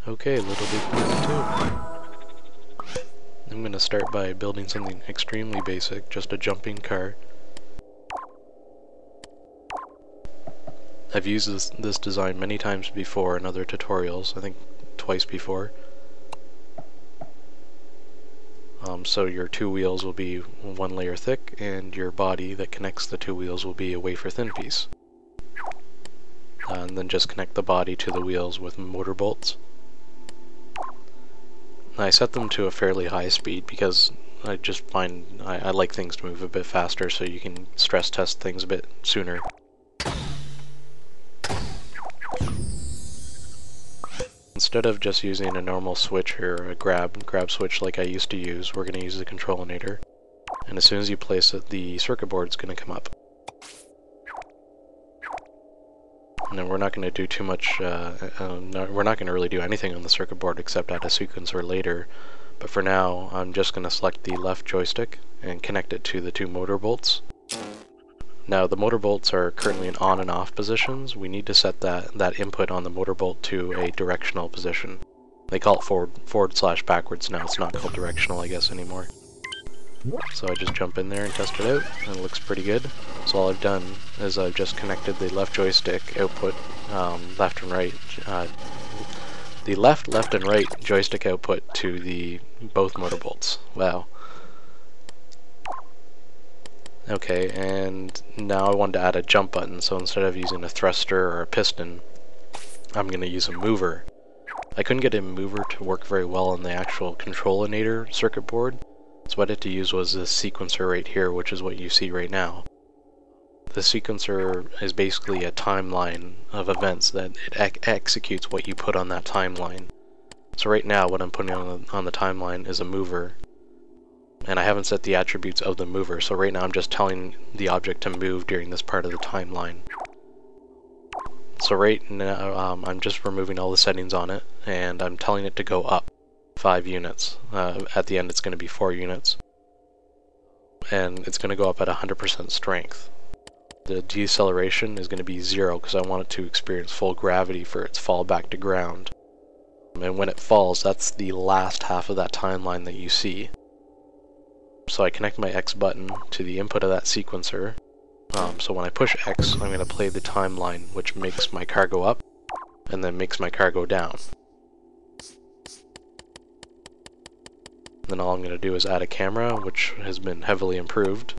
Okay, Little Big Planet 2. I'm going to start by building something extremely basic, just a jumping car. I've used this design many times before in other tutorials, I think twice before. So your two wheels will be one layer thick, and your body that connects the two wheels will be a wafer thin piece. And then just connect the body to the wheels with motor bolts. I set them to a fairly high speed because I just find I like things to move a bit faster, so you can stress test things a bit sooner. Instead of just using a normal switch or a grab switch like I used to use, we're going to use the Controlinator. And as soon as you place it, the circuit board is going to come up. And we're not going to do too much, we're not going to really do anything on the circuit board except add a sequencer later. But for now, I'm just going to select the left joystick and connect it to the two motor bolts. Now the motor bolts are currently in on and off positions. We need to set that input on the motor bolt to a directional position. They call it forward/backwards now, it's not called directional I guess anymore. So I just jump in there and test it out, and it looks pretty good. So all I've done is I've just connected the left joystick output, left and right, the left and right joystick output to the both motor bolts. Wow. Okay, and now I wanted to add a jump button, so instead of using a thruster or a piston, I'm going to use a mover. I couldn't get a mover to work very well on the actual Controlinator circuit board, so what I had to use was this sequencer right here, which is what you see right now. The sequencer is basically a timeline of events that it executes what you put on that timeline. So right now what I'm putting on the timeline is a mover. And I haven't set the attributes of the mover, so right now I'm just telling the object to move during this part of the timeline. So right now I'm just removing all the settings on it, and I'm telling it to go up 5 units. At the end it's going to be 4 units. And it's going to go up at 100% strength. The deceleration is going to be 0 because I want it to experience full gravity for its fall back to ground. And when it falls, that's the last half of that timeline that you see. So I connect my X button to the input of that sequencer. So when I push X, I'm going to play the timeline, which makes my car go up, and then makes my car go down. Then all I'm going to do is add a camera, which has been heavily improved.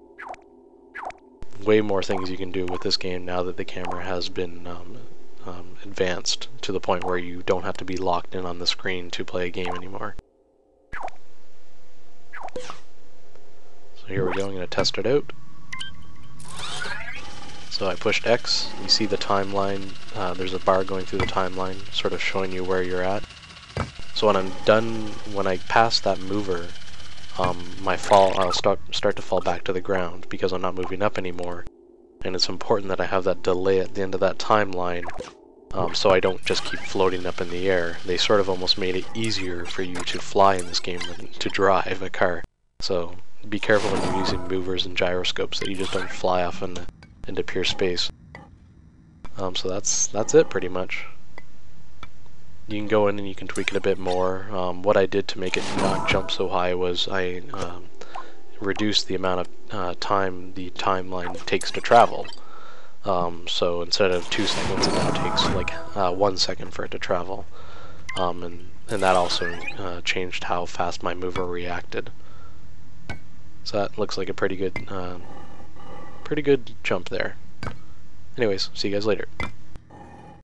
Way more things you can do with this game now that the camera has been advanced to the point where you don't have to be locked in on the screen to play a game anymore. So here we go, I'm going to test it out. So I pushed X, you see the timeline, there's a bar going through the timeline, sort of showing you where you're at. So when I'm done, when I pass that mover, I'll start to fall back to the ground because I'm not moving up anymore. And it's important that I have that delay at the end of that timeline, so I don't just keep floating up in the air. They sort of almost made it easier for you to fly in this game than to drive a car. So be careful when you're using movers and gyroscopes that you just don't fly off into pure space. So that's it pretty much. You can go in and you can tweak it a bit more. What I did to make it not jump so high was I reduced the amount of time the timeline takes to travel. So instead of 2 seconds, it now takes like 1 second for it to travel. And that also changed how fast my mover reacted. So that looks like a pretty good jump there. Anyways, see you guys later.